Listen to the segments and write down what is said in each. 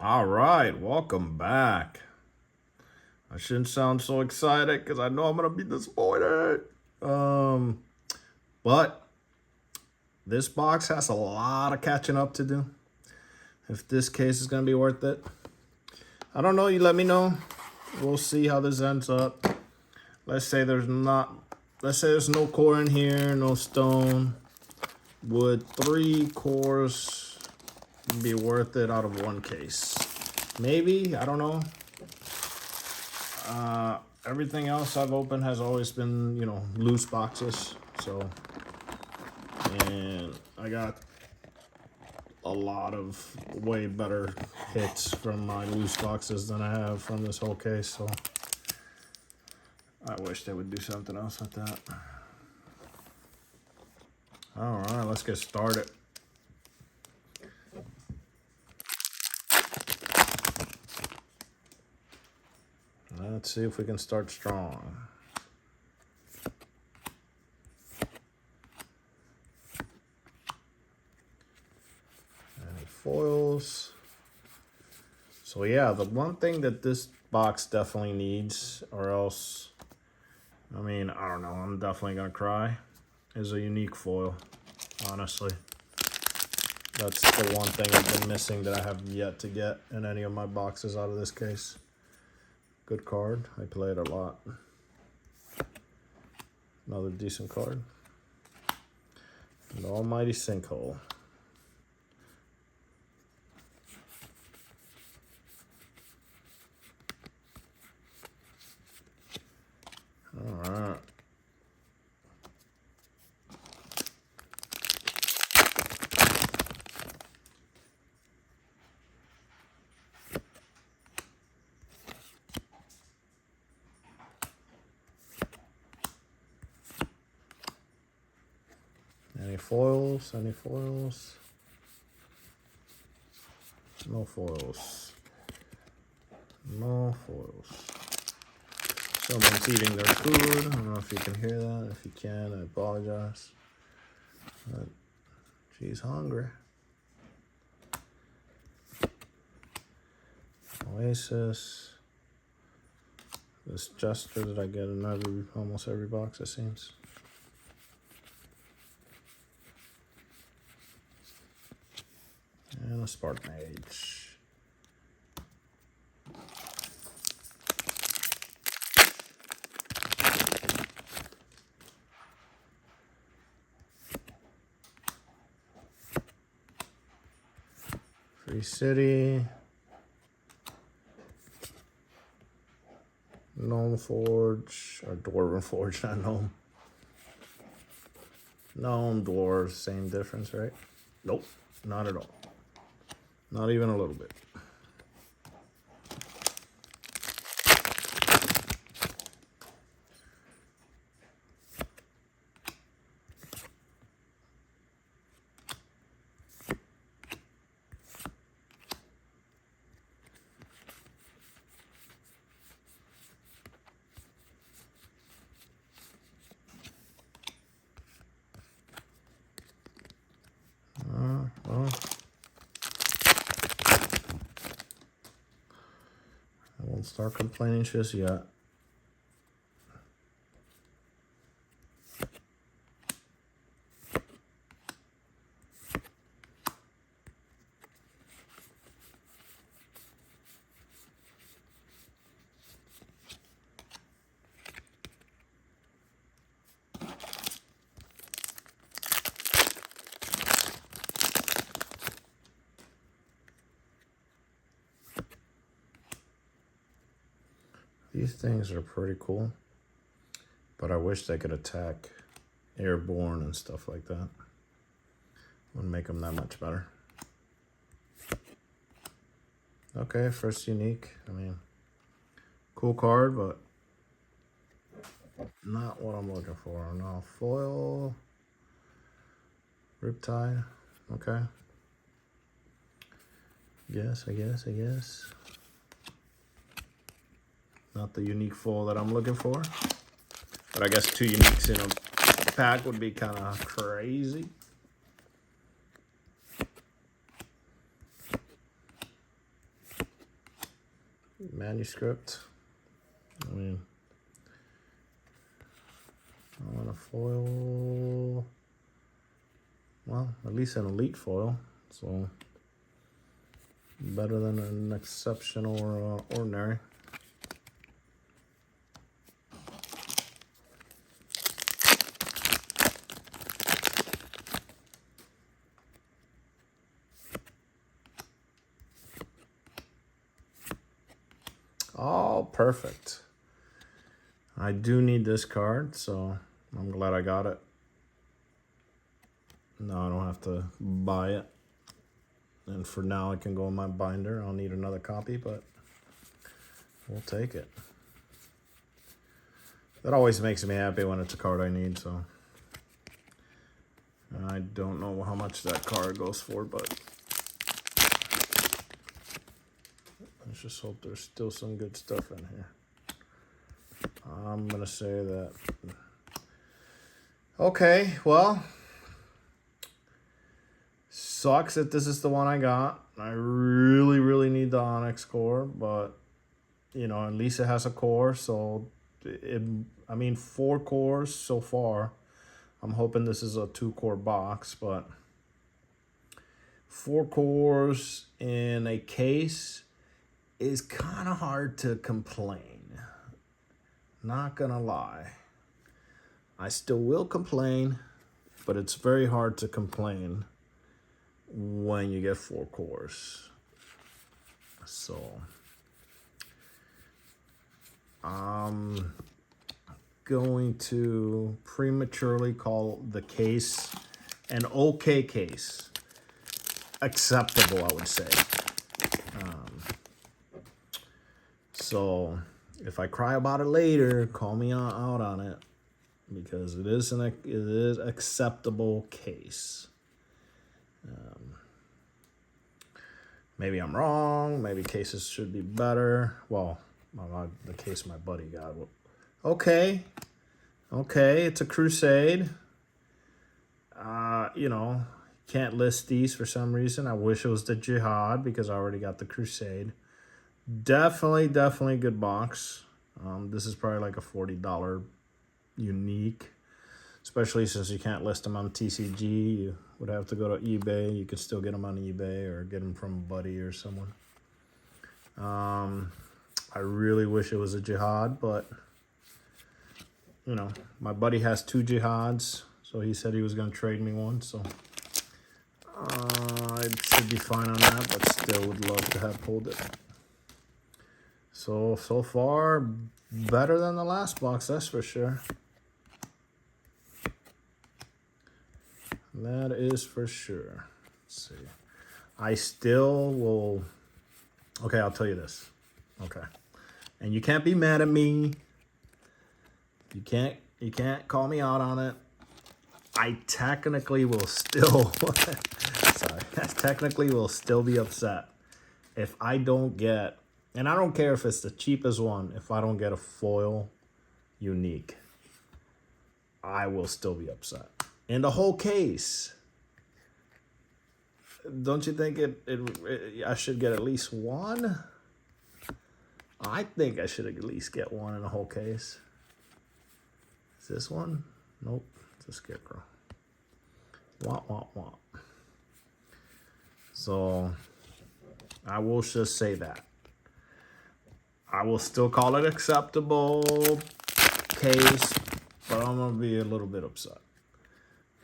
All right, welcome back. I shouldn't sound so excited because I know I'm gonna be disappointed. But this box has a lot of catching up to do. If this case is gonna be worth it, I don't know. You let me know. We'll see how this ends up. Let's say there's no core in here, no stone. Would 3 cores be worth it out of 1 case? Maybe, I don't know. Everything else I've opened has always been, loose boxes. So, and I got a lot of way better hits from my loose boxes than I have from this whole case. So, I wish they would do something else with that. All right, let's get started. Let's see if we can start strong. Any foils? So yeah, the one thing that this box definitely needs, or else, I don't know, I'm definitely gonna cry, is a unique foil, honestly. That's the one thing I've been missing that I have yet to get in any of my boxes out of this case. Good card. I play it a lot. Another decent card. An almighty sinkhole. All right. Any foils? Any foils? No foils. No foils. Someone's eating their food. I don't know if you can hear that. If you can, I apologize. But she's hungry. Oasis. This gesture that I get in almost every box, it seems. And a Spark Mage. Free City. Gnome Forge, or Dwarven Forge, not Gnome. Gnome, Dwarves, same difference, right? Nope, not at all. Not even a little bit. Well, I won't start complaining just yet. These things are pretty cool, but I wish they could attack airborne and stuff like that. Would make them that much better. Okay, first unique. Cool card, but not what I'm looking for. No, foil. Riptide. Okay. I guess. Not the unique foil that I'm looking for. But I guess 2 uniques in a pack would be kind of crazy. manuscript. I mean, I want a foil. Well, at least an elite foil. So better than an exceptional or ordinary. Oh, perfect. I do need this card, so I'm glad I got it. No, I don't have to buy it. And for now, it can go in my binder. I'll need another copy, but we'll take it. That always makes me happy when it's a card I need, so. I don't know how much that card goes for, but let's just hope there's still some good stuff in here. I'm gonna say that. Okay, well, sucks that this is the one I got. I really need the Onyx core, but you know, at least it has a core, so I mean, 4 cores so far. I'm hoping this is a 2-core box, but 4 cores in a case is kind of hard to complain. Not gonna lie. I still will complain, but it's very hard to complain when you get 4 cores. So I'm going to prematurely call the case an okay case. Acceptable, I would say. So if I cry about it later, call me out on it, because it is acceptable case. Maybe I'm wrong. Maybe cases should be better. Well, the case my buddy got. Okay, it's a Crusade. You know, can't list these for some reason. I wish it was the Jihad because I already got the Crusade. Definitely good box. This is probably like a $40 unique, especially since you can't list them on TCG. You would have to go to eBay. You could still get them on eBay or get them from a buddy or someone. I really wish it was a Jihad, but you know, my buddy has 2 Jihads, so he said he was going to trade me one, so I should be fine on that, but still would love to have pulled it. So far, better than the last box, that's for sure. That is for sure. Let's see. I still will... Okay, I'll tell you this. Okay. And you can't be mad at me. You can't call me out on it. I technically will still... Sorry. I technically will still be upset if I don't get... And I don't care if it's the cheapest one. If I don't get a foil unique, I will still be upset. In the whole case, don't you think I should get at least one? I think I should at least get one in the whole case. Is this one? Nope, it's a Scarecrow. Wah. So I will just say that. I will still call it acceptable case, but I'm going to be a little bit upset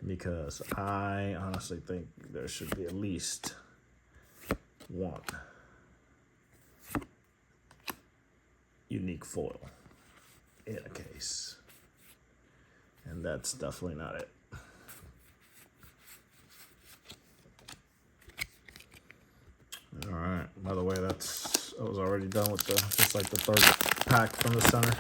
because I honestly think there should be at least one unique foil in a case. And that's definitely not it. All right. By the way, I was already done with just like the 3rd pack from the center.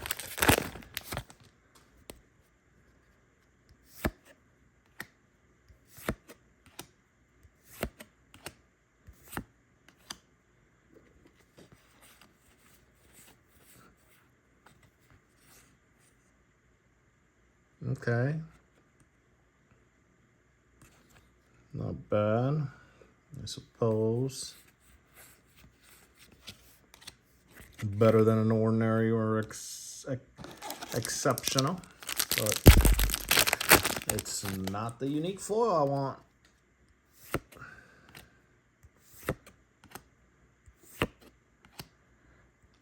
Okay. Not bad, I suppose. better than an ordinary or exceptional, but it's not the unique foil I want.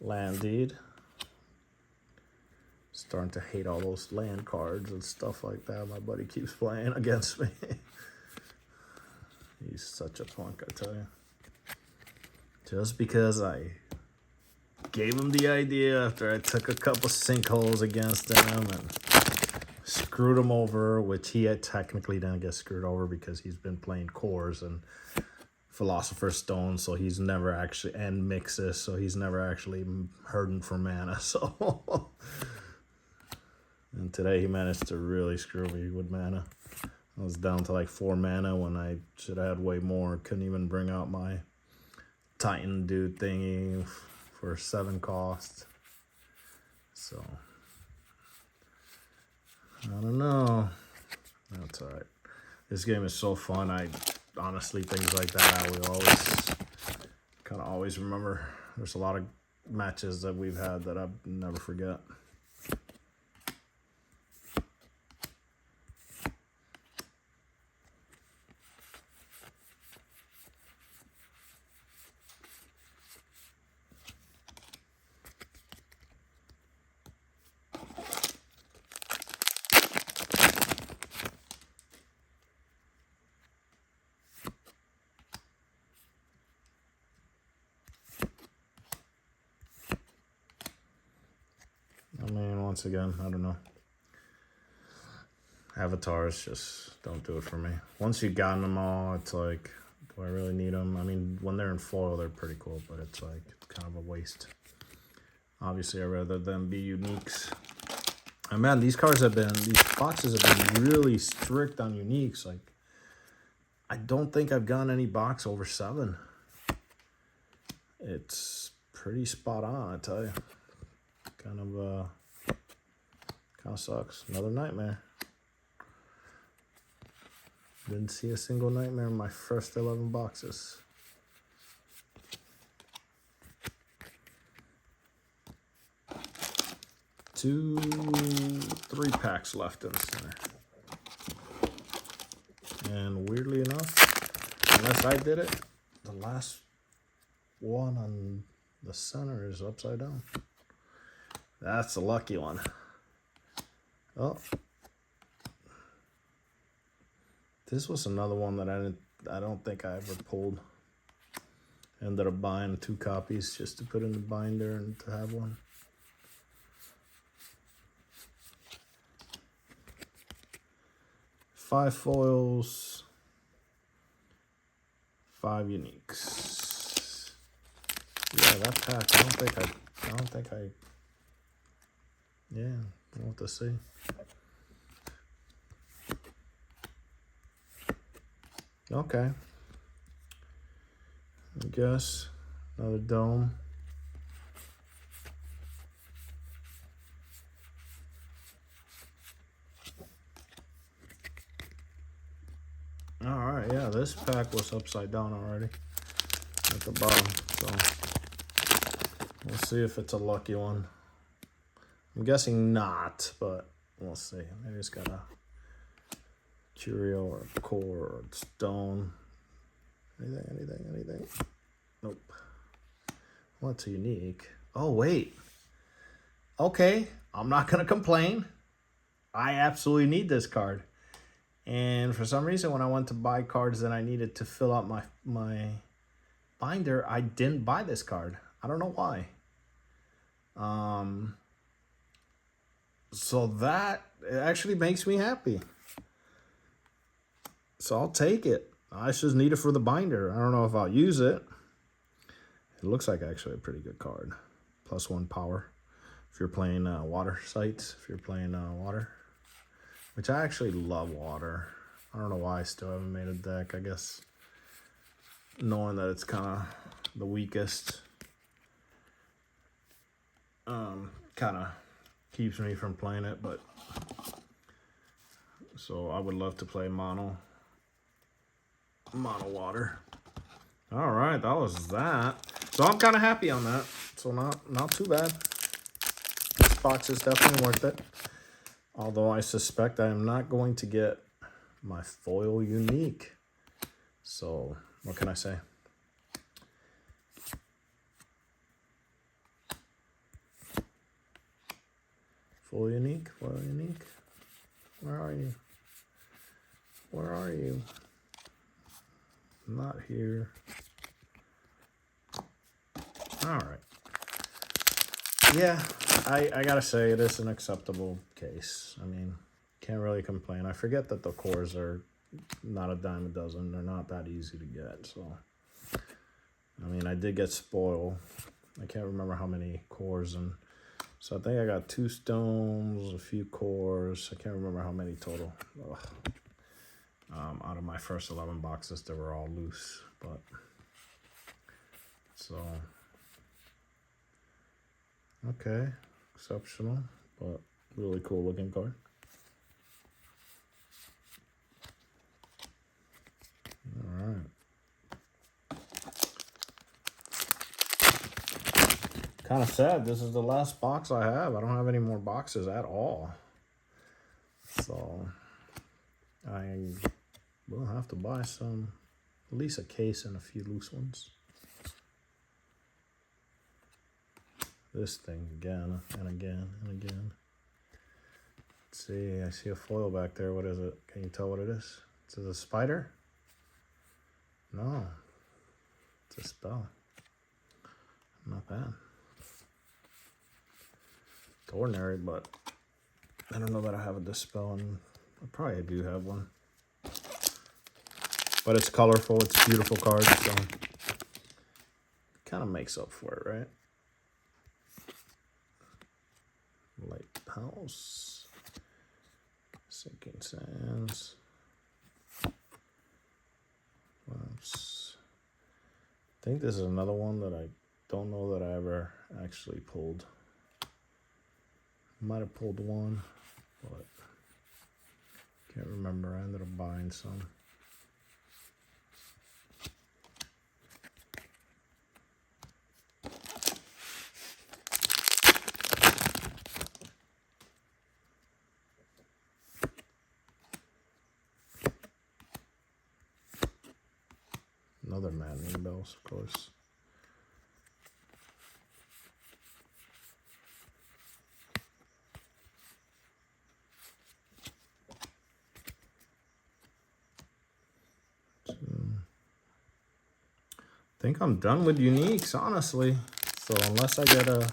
Land deed. Starting to hate all those land cards and stuff like that. My buddy keeps playing against me. He's such a punk, I tell you. Just because I gave him the idea after I took a couple sinkholes against him and screwed him over, which he had technically didn't get screwed over because he's been playing cores and Philosopher's Stone, so he's never actually, and mixes, so he's never actually hurting for mana. So, and today he managed to really screw me with mana. I was down to like 4 mana when I should have had way more. Couldn't even bring out my Titan dude thingy for 7 cost. So, I don't know. That's alright. This game is so fun. I honestly, things like that, I will always remember. There's a lot of matches that we've had that I'll never forget. I mean, once again, I don't know. Avatars just don't do it for me. Once you've gotten them all, it's like, do I really need them? I mean, when they're in foil, they're pretty cool, but it's like, it's kind of a waste. Obviously, I'd rather them be uniques. And man, these boxes have been really strict on uniques. Like, I don't think I've gotten any box over 7. It's pretty spot on, I tell you. Kind of sucks. Another nightmare. Didn't see a single nightmare in my first 11 boxes. Three packs left in the center. And weirdly enough, unless I did it, the last one on the center is upside down. That's a lucky one. Oh. This was another one that I don't think I ever pulled. Ended up buying 2 copies just to put in the binder and to have one. Five foils, 5 uniques. Yeah, that pack, I don't think I yeah, I don't know what to see. Okay. I guess another dome. All right, yeah, this pack was upside down already at the bottom, so we'll see if it's a lucky one. I'm guessing not, but we'll see. Maybe it's got a curio or a core or a stone. Anything. Nope. What's unique? Oh, wait. Okay, I'm not going to complain. I absolutely need this card. And for some reason, when I went to buy cards that I needed to fill out my binder, I didn't buy this card. I don't know why. So that actually makes me happy. So I'll take it. I just need it for the binder. I don't know if I'll use it. It looks like actually a pretty good card. +1 power. If you're playing water sites, if you're playing water. Which I actually love water. I don't know why I still haven't made a deck. I guess knowing that it's kind of the weakest kind of keeps me from playing it, but so I would love to play mono water. All right, that was that. So I'm kind of happy on that. So not too bad. This box is definitely worth it. Although I suspect I am not going to get my foil unique. So what can I say? Foil unique, foil unique. Where are you? Where are you? Not here. All right. Yeah, I gotta say it is an acceptable case. I mean, can't really complain. I forget that the cores are not a dime a dozen. They're not that easy to get. So, I mean, I did get spoiled. I can't remember how many cores, and so I think I got 2 stones, a few cores. I can't remember how many total. Out of my first 11 boxes, they were all loose, but so okay, exceptional, but really cool looking card. All right. Kind of sad. This is the last box I have. I don't have any more boxes at all. So I will have to buy some, at least a case and a few loose ones. This thing again and again and again. Let's see, I see a foil back there. What is it? Can you tell what it is? Is it a spider? No, it's a spell. Not bad. It's ordinary, but I don't know that I have a dispel, and I probably do have one. But it's colorful, it's a beautiful card, so kind of makes up for it, right? Lighthouse, Sinking Sands. Oops. I think this is another one that I don't know that I ever actually pulled. Might have pulled one, but can't remember. I ended up buying some. Another Maddening Bells, of course. I think I'm done with uniques, honestly. So unless I get a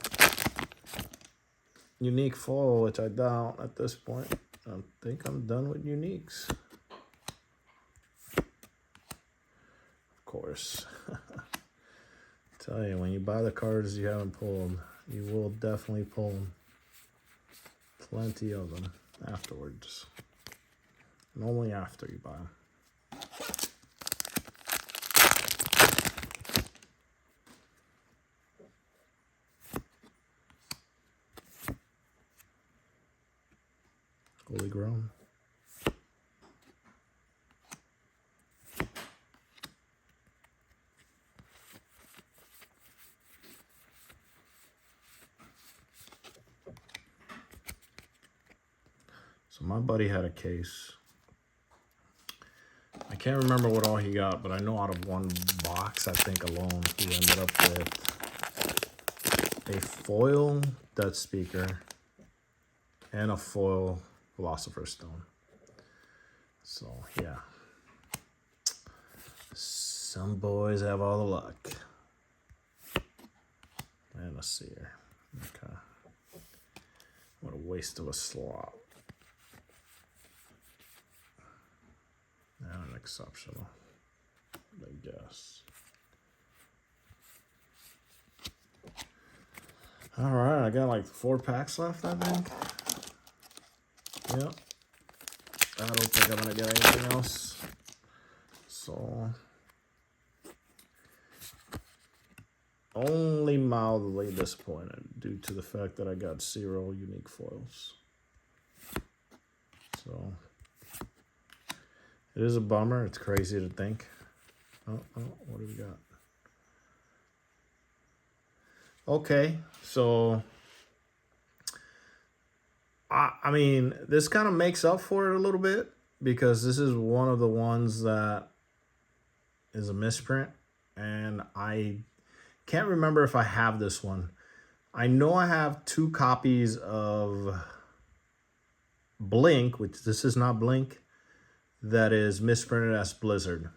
unique foil, which I doubt at this point, I think I'm done with uniques. Of course. Tell you, when you buy the cards you haven't pulled, you will definitely pull plenty of them afterwards. And only after you buy them. Holy Grown. So my buddy had a case. I can't remember what all he got, but I know out of one box, I think alone, he ended up with a foil Death Speaker and a foil Philosopher's Stone. So yeah, some boys have all the luck. And a seer. Okay. What a waste of a slot. And an exceptional, I guess. All right, I got like 4 packs left, I think. Yep. I don't think I'm gonna get anything else. So only mildly disappointed due to the fact that I got 0 unique foils. So it is a bummer. It's crazy to think. Oh, what do we got? Okay, so I mean, this kind of makes up for it a little bit because this is one of the ones that is a misprint, and I can't remember if I have this one. I know I have 2 copies of Blink, which this is not Blink, that is misprinted as Blizzard.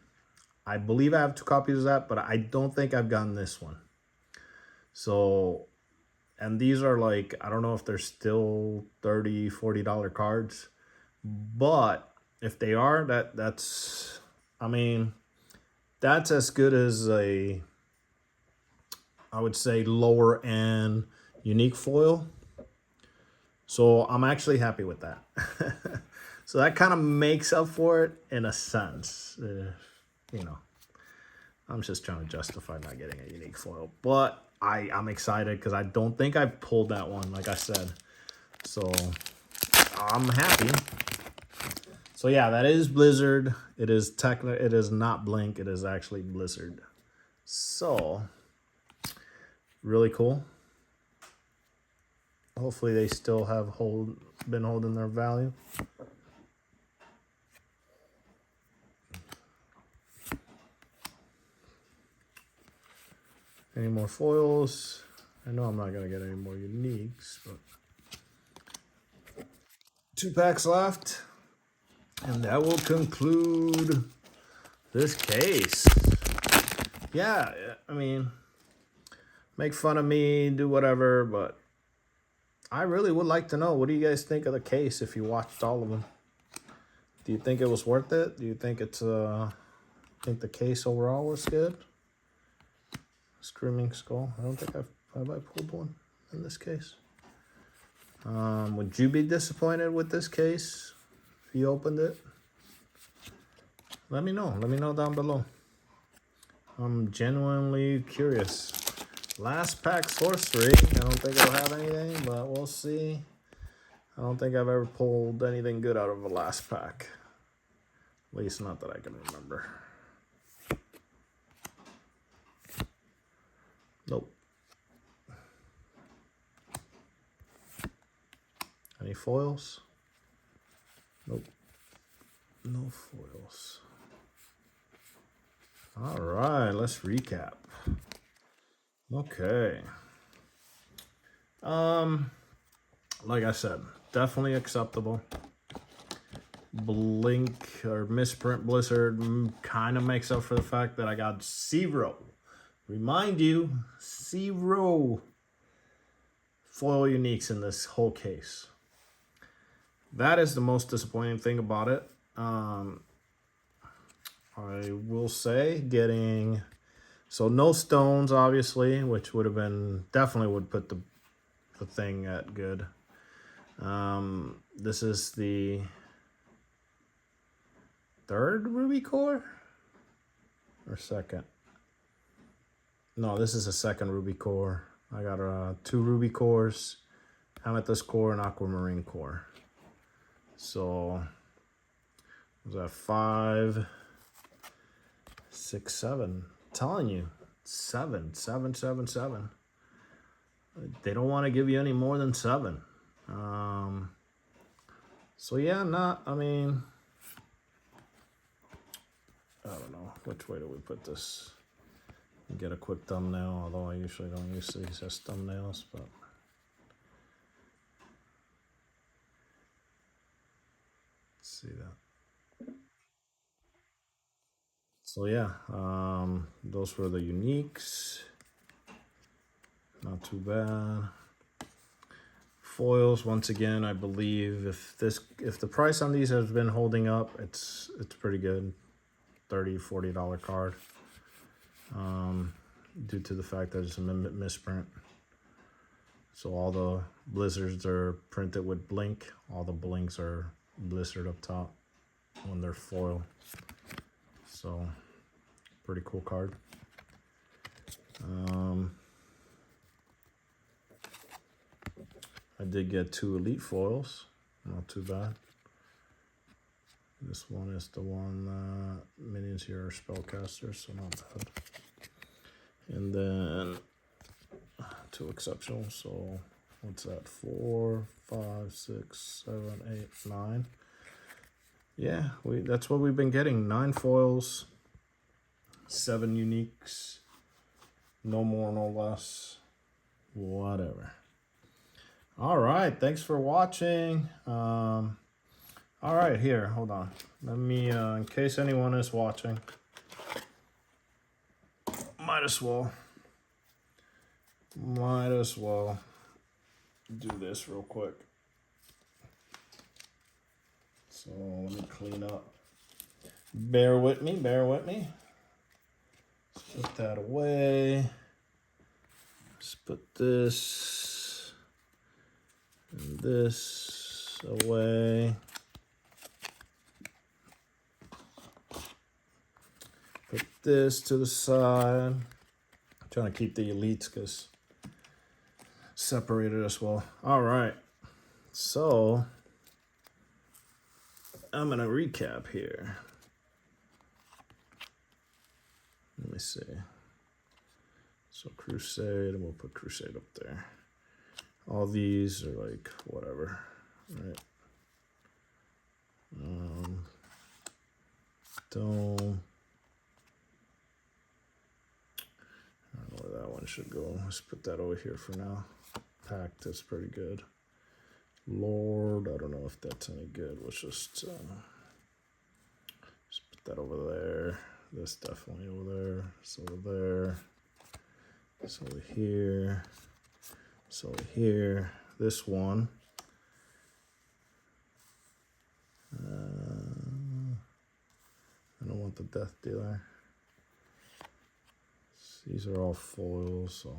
I believe I have 2 copies of that, but I don't think I've gotten this one. So, and these are like, I don't know if they're still $30, $40 cards, but if they are, that's, I mean, that's as good as a, I would say, lower end unique foil. So I'm actually happy with that. So that kind of makes up for it in a sense. You know, I'm just trying to justify not getting a unique foil. But I'm excited because I don't think I've pulled that one, like I said. So I'm happy. So yeah, that is Blizzard. It is not Blink. It is actually Blizzard. So really cool. Hopefully they still have been holding their value. Any more foils? I know I'm not gonna get any more uniques, but 2 packs left. And that will conclude this case. Yeah, I mean, make fun of me, do whatever, but I really would like to know, what do you guys think of the case if you watched all of them? Do you think it was worth it? Do you think think the case overall was good? Screaming Skull. I don't think have I pulled one in this case. Would you be disappointed with this case if you opened it? Let me know. Let me know down below. I'm genuinely curious. Last pack Sorcery. I don't think it'll have anything, but we'll see. I don't think I've ever pulled anything good out of a last pack. At least not that I can remember. Nope. Any foils? Nope. No foils. All right, let's recap. Okay. Like I said, definitely acceptable. Blink or misprint Blizzard kind of makes up for the fact that I got 0. Remind you, 0 foil uniques in this whole case. That is the most disappointing thing about it. I will say getting, so no stones, obviously, which would have been, definitely would put the thing at good. This is the 3rd ruby core or 2nd. No, this is a 2nd ruby core. I got 2 ruby cores, amethyst core, and aquamarine core. So was that 5, 6, 7? I'm telling you, 7. They don't want to give you any more than 7. So yeah, I mean, I don't know which way do we put this. Get a quick thumbnail, although I usually don't use these as thumbnails, but let's see that. So yeah, those were the uniques. Not too bad. Foils, once again, I believe if the price on these has been holding up, it's pretty good. $30, $40 card. Due to the fact that it's a misprint. So all the Blizzards are printed with Blink. All the Blinks are Blizzard up top when they're foil. So pretty cool card. I did get 2 elite foils. Not too bad. This one is the one minions here are spellcasters, so not bad. And then too exceptional. So what's that? 4, 5, 6, 7, 8, 9. Yeah, that's what we've been getting. 9 foils, 7 uniques. No more, no less. Whatever. All right, thanks for watching. All right, here, hold on. Let me, in case anyone is watching, might as well do this real quick. So let me clean up. Bear with me. Let's put that away. Let's put this and this away. Put this to the side. I'm trying to keep the elites because separated as well. All right. So I'm going to recap here. Let me see. So Crusade, and we'll put Crusade up there. All these are like whatever, right? Dome. I don't know where that one should go. Let's put that over here for now. Pact is pretty good. Lord, I don't know if that's any good. Let's just put that over there. This definitely over there. It's over there. It's over here. It's over here. This one. I don't want the Death Dealer. These are all foils, so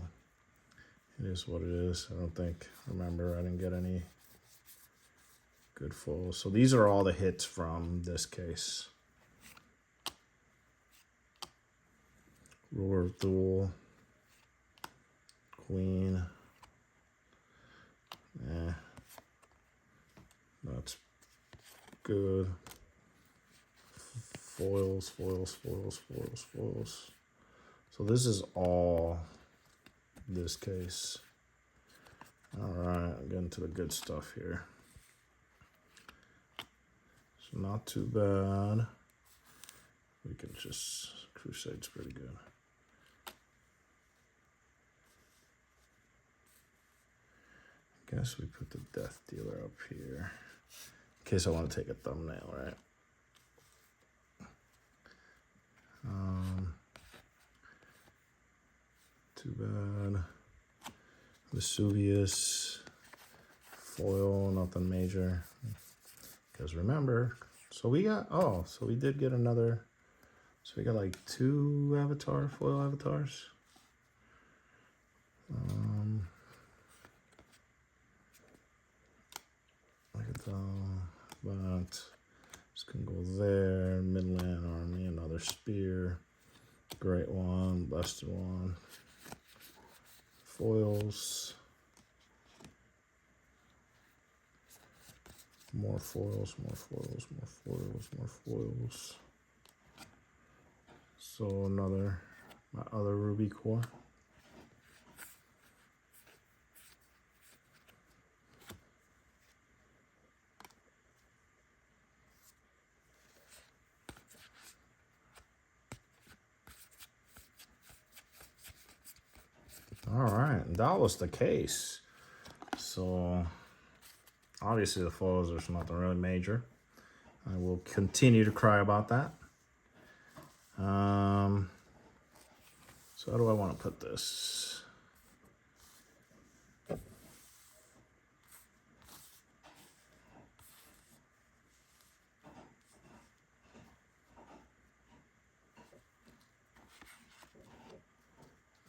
it is what it is. I don't think, remember, I didn't get any good foils. So these are all the hits from this case. Ruler of Duel. Queen. That's good. Foils. So this is all this case. All right, I'm getting to the good stuff here. So not too bad. We can just, Crusade's pretty good. I guess we put the Death Dealer up here. In case I want to take a thumbnail, right? Too bad. Vesuvius. Foil, nothing major. Because remember, so we got, so we did get another, so we got like 2 foil avatars. Look at that. This can go there. Midland Army, another spear. Great one, busted one. Foils. More foils. So another, my other ruby core. All right, that was the case. So obviously the foils, there's nothing really major. I will continue to cry about that. So how do I want to put this?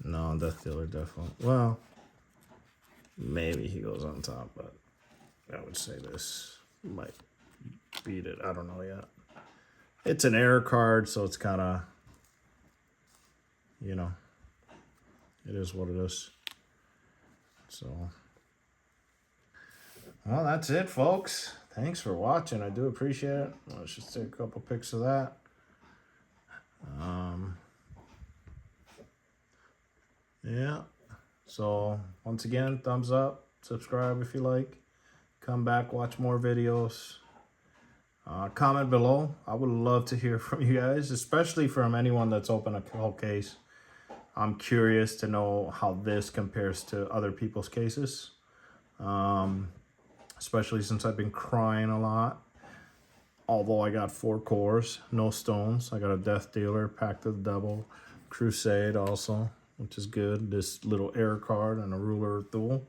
No, Death Dealer definitely. Well, maybe he goes on top, but I would say this might beat it. I don't know yet. It's an error card, so it's kind of, you know, it is what it is. So, well, that's it, folks. Thanks for watching. I do appreciate it. Let's just take a couple pics of that. Yeah. So once again, thumbs up, subscribe if you like. Come back, watch more videos. Comment below. I would love to hear from you guys, especially from anyone that's opened a whole case. I'm curious to know how this compares to other people's cases. Especially since I've been crying a lot. Although I got 4 cores, no stones. I got a Death Dealer, Pact of the Devil, Crusade also, which is good. This little error card and a Ruler of Thule.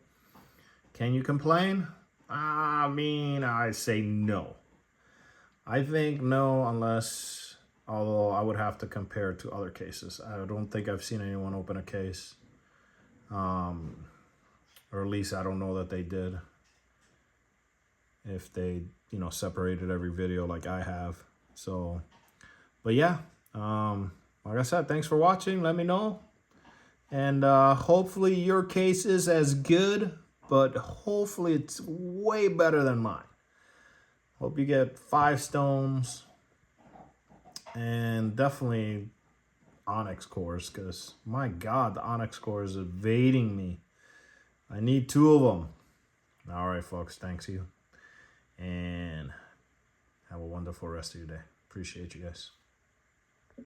Can you complain? I mean, I say no. I think no, unless, although I would have to compare it to other cases. I don't think I've seen anyone open a case. Or at least I don't know that they did. If they, you know, separated every video like I have. So, but yeah, like I said, thanks for watching. Let me know. And hopefully your case is as good, but hopefully it's way better than mine. Hope you get 5 stones and definitely Onyx cores, because my God, the Onyx core is evading me. I need 2 of them. All right, folks, thanks you. And have a wonderful rest of your day. Appreciate you guys.